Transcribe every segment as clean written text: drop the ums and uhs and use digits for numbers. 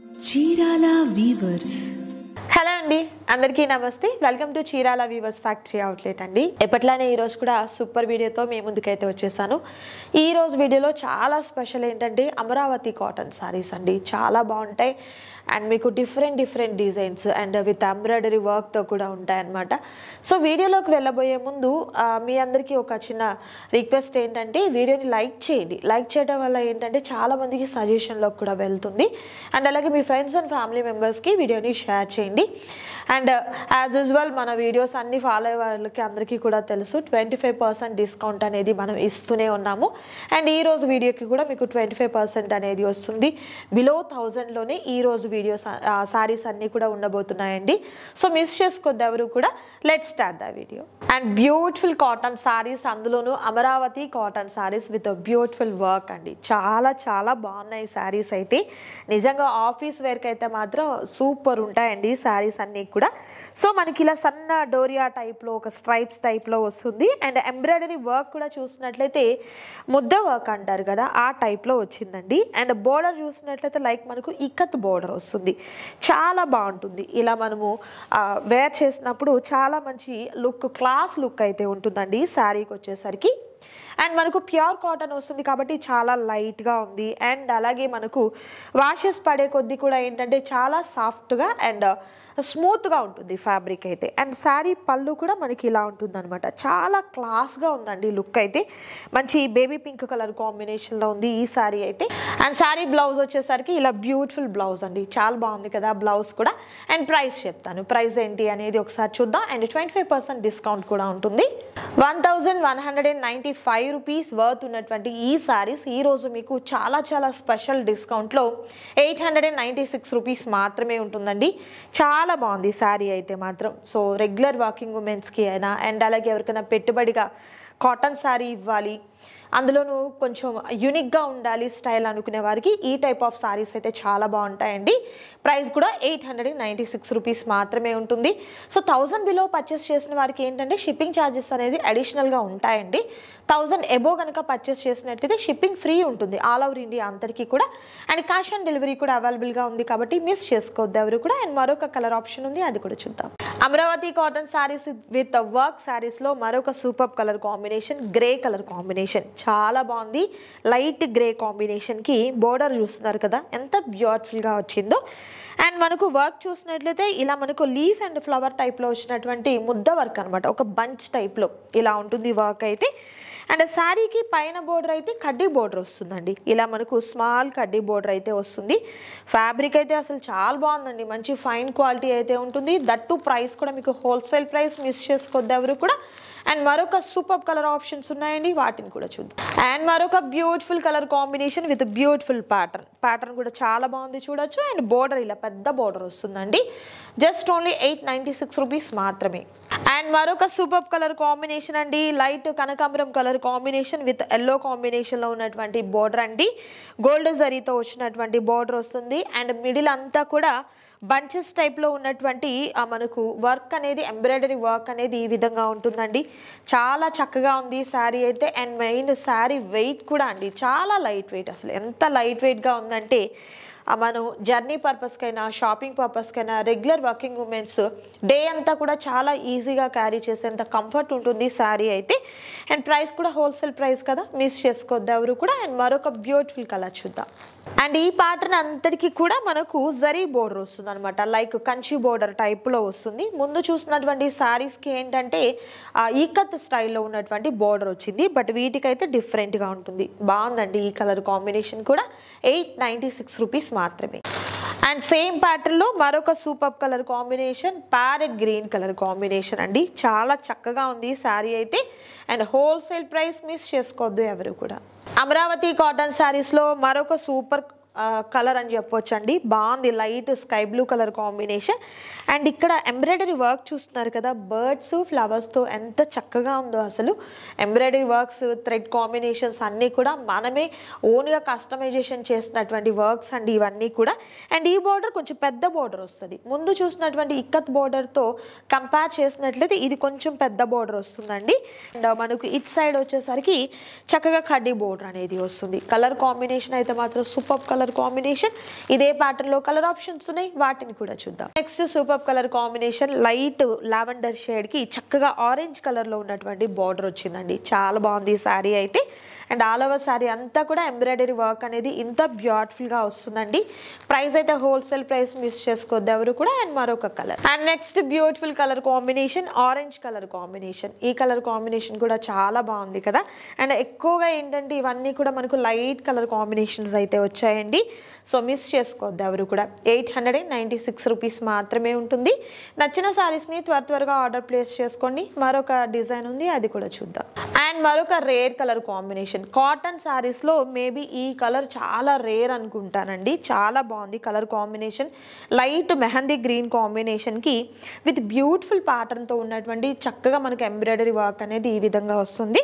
Chirala weavers. Hello అండి, అందరికీ నమస్తే. Welcome to Chirala weavers factory outlet అండి. ఎప్పట్లానే ఈరోజు కూడా సూపర్ వీడియోతో మీ ముందుకైతే వచ్చేసాను. ఈరోజు వీడియోలో చాలా స్పెషల్ ఏంటంటే అమరావతి కాటన్ సారీస్ అండి. చాలా బాగుంటాయి అండ్ మీకు different designs and with embroidery వర్క్తో కూడా ఉంటాయన్నమాట. సో వీడియోలోకి వెళ్ళబోయే ముందు మీ అందరికీ ఒక చిన్న రిక్వెస్ట్ ఏంటంటే వీడియోని లైక్ చేయండి. లైక్ చేయడం వల్ల ఏంటంటే చాలామందికి సజెషన్లోకి కూడా వెళ్తుంది అండ్ అలాగే మీ ఫ్రెండ్స్ అండ్ ఫ్యామిలీ మెంబర్స్కి వీడియోని షేర్ చేయండి. అండ్ యాజ్ యూజువల్ మన వీడియోస్ అన్ని ఫాలో అయ్యే వాళ్ళకి అందరికీ కూడా తెలుసు 25% డిస్కౌంట్ అనేది మనం ఇస్తూనే ఉన్నాము. అండ్ ఈరోజు వీడియోకి కూడా మీకు 25% అనేది వస్తుంది. బిలో 1000లోనే ఈరోజు వీడియోస్ సారీస్ అన్నీ కూడా ఉండబోతున్నాయండి. సో మిస్ చేసుకోవద్దు ఎవరు కూడా. Let's start the video. And beautiful cotton saris, అందులోనూ Amaravati cotton saris with beautiful work అండి. చాలా బాగున్నాయి సారీస్ అయితే. నిజంగా ఆఫీస్ వేర్కి అయితే మాత్రం సూపర్ ఉంటాయండి సారీస్ అన్నీ కూడా. సో మనకి ఇలా సన్న డోరియా టైప్లో ఒక స్ట్రైప్స్ టైప్లో వస్తుంది అండ్ ఎంబ్రాయిడరీ వర్క్ కూడా చూసినట్లయితే ముద్ద వర్క్ అంటారు కదా, ఆ టైప్లో వచ్చిందండి. అండ్ బోర్డర్ చూసినట్లయితే లైక్ మనకు ఇక్కత్ బోర్డర్ వస్తుంది. చాలా బాగుంటుంది. ఇలా మనము వేర్ చేసినప్పుడు చాలా మంచి లుక్, క్లాస్ లుక్ అయితే ఉంటుందండి శారీకి వచ్చేసరికి. అండ్ మనకు ప్యూర్ కాటన్ వస్తుంది కాబట్టి చాలా లైట్గా ఉంది. అండ్ అలాగే మనకు వాషెస్ పడే కొద్దీ కూడా ఏంటంటే చాలా సాఫ్ట్గా అండ్ స్మూత్గా ఉంటుంది ఫ్యాబ్రిక్ అయితే. అండ్ శారీ పళ్ళు కూడా మనకి ఇలా ఉంటుంది అనమాట. చాలా క్లాస్గా ఉందండి లుక్ అయితే. మంచి బేబీ పింక్ కలర్ కాంబినేషన్లో ఉంది ఈ శారీ అయితే. అండ్ శారీ బ్లౌజ్ వచ్చేసరికి ఇలా బ్యూటిఫుల్ బ్లౌజ్ అండి. చాలా బాగుంది కదా బ్లౌజ్ కూడా. అండ్ ప్రైస్ చెప్తాను, ప్రైస్ ఏంటి అనేది ఒకసారి చూద్దాం. అండ్ 25% డిస్కౌంట్ కూడా ఉంటుంది. 1195 రూపీస్ వర్త్ ఉన్నటువంటి ఈ శారీస్ ఈరోజు మీకు చాలా స్పెషల్ డిస్కౌంట్లో 896 రూపీస్ మాత్రమే ఉంటుందండి. చాలా బాగుంది శారీ అయితే మాత్రం. సో రెగ్యులర్ వర్కింగ్ ఉమెన్స్కి అయినా అండ్ అలాగే ఎవరికైనా పెట్టుబడిగా కాటన్ శారీ ఇవ్వాలి, అందులోనూ కొంచెం యూనిక్గా ఉండాలి స్టైల్ అనుకునే వారికి ఈ టైప్ ఆఫ్ సారీస్ అయితే చాలా బాగుంటాయండి. ప్రైస్ కూడా 896 రూపీస్ మాత్రమే ఉంటుంది. సో 1000 బిలో పర్చేస్ చేసిన వారికి ఏంటంటే షిప్పింగ్ ఛార్జెస్ అనేది అడిషనల్గా ఉంటాయండి. 1000 ఎబో కనుక పర్చేస్ చేసినట్లయితే షిప్పింగ్ ఫ్రీ ఉంటుంది ఆల్ ఓవర్ ఇండియా అందరికీ కూడా. అండ్ క్యాష్ ఆన్ డెలివరీ కూడా అవైలబుల్గా ఉంది కాబట్టి మిస్ చేసుకోవద్దు ఎవరు కూడా. అండ్ మరొక కలర్ ఆప్షన్ ఉంది, అది కూడా చూద్దాం. Amaravati cotton saris with work సారీస్లో మరొక super colour combination, grey colour combination. చాలా బాగుంది. లైట్ గ్రే కాంబినేషన్కి బోర్డర్ చూస్తున్నారు కదా ఎంత బ్యూటిఫుల్గా వచ్చిందో. అండ్ మనకు వర్క్ చూసినట్లయితే ఇలా మనకు లీఫ్ అండ్ ఫ్లవర్ టైప్లో వచ్చినటువంటి ముద్ద వర్క్ అనమాట. ఒక బంచ్ టైప్లో ఇలా ఉంటుంది వర్క్ అయితే. అండ్ శారీకి పైన బోర్డర్ అయితే కడ్డీ బోర్డర్ వస్తుందండి. ఇలా మనకు స్మాల్ కడ్డీ బోర్డర్ అయితే వస్తుంది. ఫ్యాబ్రిక్ అయితే అసలు చాలా బాగుందండి. మంచి ఫైన్ క్వాలిటీ అయితే ఉంటుంది. దట్టు ప్రైస్ కూడా మీకు హోల్సేల్ ప్రైస్, మిస్ చేసుకోవద్దు ఎవరు కూడా. అండ్ మరొక సూపర్ కలర్ ఆప్షన్స్ ఉన్నాయండి, వాటిని కూడా చూద్దాం. అండ్ మరొక beautiful colour combination with beautiful pattern కూడా చాలా బాగుంది చూడొచ్చు. అండ్ బోర్డర్ ఇలా పెద్ద బోర్డర్ వస్తుందండి. జస్ట్ ఓన్లీ 896 రూపీస్ మాత్రమే. అండ్ మరొక సూపర్ కలర్ కాంబినేషన్ అండి, లైట్ కనకాంబరం కలర్ కాంబినేషన్ విత్ ఎల్లో కాంబినేషన్లో ఉన్నటువంటి బోర్డర్ అండి. గోల్డ్ జరీతో వచ్చినటువంటి బోర్డర్ వస్తుంది. అండ్ మిడిల్ అంతా కూడా బంచెస్ టైప్లో ఉన్నటువంటి మనకు వర్క్ అనేది, ఎంబ్రాయిడరీ వర్క్ అనేది ఈ విధంగా ఉంటుందండి. చాలా చక్కగా ఉంది శారీ అయితే. అండ్ మెయిన్ శారీ వెయిట్ కూడా అండి చాలా లైట్ వెయిట్. అసలు ఎంత లైట్ వెయిట్గా ఉందంటే మనం జర్నీ పర్పస్కైనా షాపింగ్ పర్పస్కైనా రెగ్యులర్ వర్కింగ్ ఉమెన్స్ డే అంతా కూడా చాలా ఈజీగా క్యారీ చేసేంత కంఫర్ట్ ఉంటుంది శారీ అయితే. అండ్ ప్రైస్ కూడా హోల్సేల్ ప్రైస్ కదా, మిస్ చేసుకోవద్దు ఎవరు కూడా. అండ్ మరొక బ్యూటిఫుల్ కలర్ చూద్దాం. అండ్ ఈ ప్యాటర్న్ అంతటికి కూడా మనకు జరీ బోర్డర్ వస్తుంది అనమాట. లైక్ కంచి బోర్డర్ టైప్లో వస్తుంది. ముందు చూసినటువంటి శారీస్కి ఏంటంటే ఈకత్ స్టైల్లో ఉన్నటువంటి బోర్డర్ వచ్చింది. బట్ వీటికైతే డిఫరెంట్గా ఉంటుంది. బాగుందండి ఈ కలర్ కాంబినేషన్ కూడా. 896 రూపీస్ మాత్రమే. అండ్ సేమ్ ప్యాటర్న్లో మరొక super colour combination, parrot green colour combination అండి. చాలా చక్కగా ఉంది శారీ అయితే. అండ్ హోల్సేల్ ప్రైస్, మిస్ చేసుకోవద్దు ఎవరు కూడా. అమరావతి కాటన్ శారీస్లో మరొక సూపర్ కలర్ అని చెప్పొచ్చు అండి. బాగుంది, light sky blue colour combination. And ఇక్కడ ఎంబ్రాయిడరీ వర్క్ చూస్తున్నారు కదా, బర్డ్స్ ఫ్లవర్స్తో ఎంత చక్కగా ఉందో అసలు. ఎంబ్రాయిడరీ వర్క్స్, థ్రెడ్ కాంబినేషన్స్ అన్నీ కూడా మనమే ఓన్గా కస్టమైజేషన్ చేసినటువంటి వర్క్స్ అండి ఇవన్నీ కూడా. అండ్ ఈ బోర్డర్ కొంచెం పెద్ద బోర్డర్ వస్తుంది. ముందు చూసినటువంటి ఇక్కత్ బోర్డర్తో కంపేర్ చేసినట్లయితే ఇది కొంచెం పెద్ద బోర్డర్ వస్తుందండి. అండ్ మనకు ఇట్ సైడ్ వచ్చేసరికి చక్కగా కడ్డీ బోర్డర్ అనేది వస్తుంది. కలర్ కాంబినేషన్ అయితే మాత్రం సూపర్ కలర్ కలర్ కాంబినేషన్. ఇదే ప్యాటర్న్ లో కలర్ ఆప్షన్స్ ఉన్నాయి, వాటిని కూడా చూద్దాం. Next super colour combination, light lavender shade కి చక్కగా ఆరెంజ్ కలర్ లో ఉన్నటువంటి బార్డర్ వచ్చిందండి. చాలా బాగుంది ఈ శారీ అయితే. అండ్ ఆల్ ఓవర్ శారీ అంతా కూడా ఎంబ్రాయిడరీ వర్క్ అనేది ఇంత బ్యూటిఫుల్గా వస్తుందండి. ప్రైస్ అయితే హోల్సేల్ ప్రైస్ మిస్ చేసుకోవద్దు ఎవరు కూడా. అండ్ మరొక colour, and next beautiful colour combination, orange colour combination. ఈ కలర్ కాంబినేషన్ కూడా చాలా బాగుంది కదా. అండ్ ఎక్కువగా ఏంటంటే ఇవన్నీ కూడా మనకు లైట్ కలర్ కాంబినేషన్స్ అయితే వచ్చాయండి. సో మిస్ చేసుకోవద్దు ఎవరు కూడా. 896 రూపీస్ మాత్రమే ఉంటుంది. నచ్చిన శారీస్ని త్వరగా ఆర్డర్ ప్లేస్ చేసుకోండి. మరొక డిజైన్ ఉంది, అది కూడా చూద్దాం. అండ్ మరొక రేర్ కలర్ కాంబినేషన్, కాటన్ శారీస్లో మేబీ ఈ కలర్ చాలా రేర్ అనుకుంటానండి. చాలా బాగుంది colour combination. Light mehendi green కాంబినేషన్కి విత్ బ్యూటిఫుల్ ప్యాటర్న్తో ఉన్నటువంటి చక్కగా మనకు ఎంబ్రాయిడరీ వర్క్ అనేది ఈ విధంగా వస్తుంది.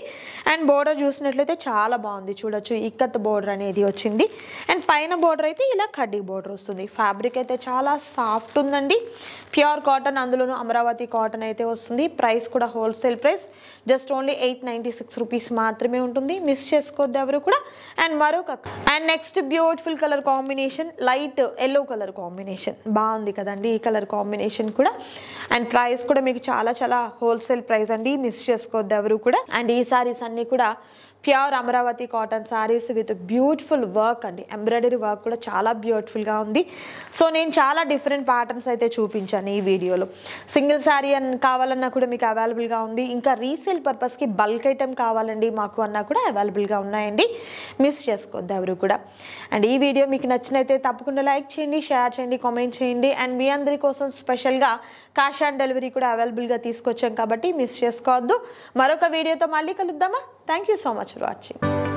అండ్ బోర్డర్ చూసినట్లయితే చాలా బాగుంది, చూడొచ్చు ఇక్కత్ బోర్డర్ అనేది వచ్చింది. అండ్ పైన బోర్డర్ అయితే ఇలా కడ్డీ బోర్డర్ వస్తుంది. ఫ్యాబ్రిక్ అయితే చాలా సాఫ్ట్ ఉందండి, ప్యూర్ కాటన్, అందులోనూ అమరావతి కాటన్ అయితే వస్తుంది. ప్రైస్ కూడా wholesale price just only 896 rupees మాత్రమే ఉంటుంది. మిస్ చేసుకోవద్దు ఎవరు కూడా. అండ్ మరొక, and next beautiful colour combination, light yellow colour combination. బాగుంది కదండి ఈ కలర్ కాంబినేషన్ కూడా. అండ్ ప్రైస్ కూడా మీకు చాలా హోల్సేల్ ప్రైస్ అండి, మిస్ చేసుకోవద్దు ఎవరు కూడా. అండ్ ఈ సారీస్ అన్నీ కూడా pure Amaravati cotton saris with beautiful work అండి. ఎంబ్రాయిడరీ వర్క్ కూడా చాలా బ్యూటిఫుల్గా ఉంది. సో నేను చాలా డిఫరెంట్ ప్యాటర్న్స్ అయితే చూపించాను ఈ వీడియోలో. సింగిల్ శారీ అని కావాలన్నా కూడా మీకు అవైలబుల్గా ఉంది. ఇంకా రీసేల్ పర్పస్కి బల్క్ ఐటెం కావాలండి మాకు అన్నా కూడా అవైలబుల్గా ఉన్నాయండి. మిస్ చేసుకోవద్దు ఎవరు కూడా. అండ్ ఈ వీడియో మీకు నచ్చినైతే తప్పకుండా లైక్ చేయండి, షేర్ చేయండి, కామెంట్ చేయండి. అండ్ మీ అందరి కోసం స్పెషల్గా క్యాష్ ఆన్ డెలివరీ కూడా అవైలబుల్గా తీసుకొచ్చాం కాబట్టి మిస్ చేసుకోవద్దు. మరొక వీడియోతో మళ్ళీ కలుద్దామా. Thank you so much for watching.